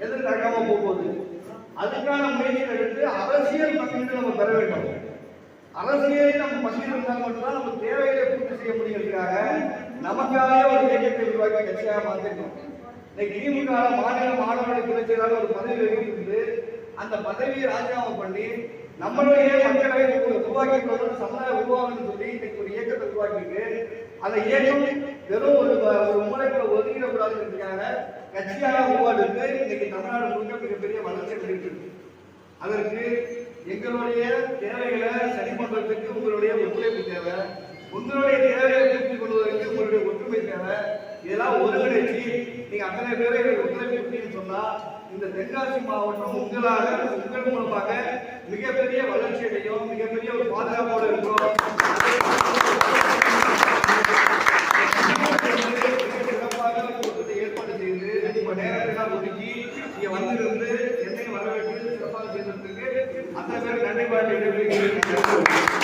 எது நடக்காம போகுது. அதுக்கான முயற்சியை எடுத்து அரசியல் பங்கீடு நம்ம பெற வேண்டும். அரசியலில் நம்ம பங்கீடு இருந்தால் மட்டும்தான் நம்ம தேவைகளை பூர்த்தி செய்ய முடியுங்கிறதுக்காக நமக்காக ஒரு இயக்கத்தை உருவாக்கி கட்சியாக மாற்றிருக்கோம். இன்னைக்கு திமுக மாநில மாணவர்கள் துணை செயலாளர் ஒரு பதவி வைக்கிறது. அந்த பதவியை ராஜினாமா பண்ணி நம்மளுடைய மக்களை உருவாக்கி சமுதாயம் உருவாகணும்னு சொல்லி இன்னைக்கு ஒரு இயக்கத்தை உருவாக்கிட்டு அந்த இயக்கம் வெறும் ஒரு முறைகளை ஒதுக்கிடக்கூடாதுங்கிறதுக்காக கட்சியாக உருவாடுறது இன்னைக்கு தமிழ்நாடு முழுக்க மிகப்பெரிய வளர்ச்சி அடைந்திருக்கு. அதற்கு எங்களுடைய தேவைகளை சரி பண்றதுக்கு உங்களுடைய ஒத்துழைப்பு தேவை. உங்களுடைய தேவையை பூர்த்தி கொள்வதற்கு உங்களுடைய ஒற்றுமை தேவை. இதெல்லாம் ஒருங்கிணைச்சு நீங்க அத்தனை பேரை ஒத்துழைப்பு கொடுத்தீங்கன்னு சொன்னா இந்த தென்காசி மாவட்டம் உங்கள் மூலமாக மிகப்பெரிய வளர்ச்சி அடையும், மிகப்பெரிய ஒரு பாதுகாப்போடு இருக்கும். சிறப்பாக கூட்டத்தை ஏற்பாடு செய்து இப்ப நேரத்தில் ஒதுக்கி இங்க வந்திருந்து என்னை வரவேற்று சிறப்பாக செய்ததற்கு அத்தனை பேர் நன்றி பாராட்டி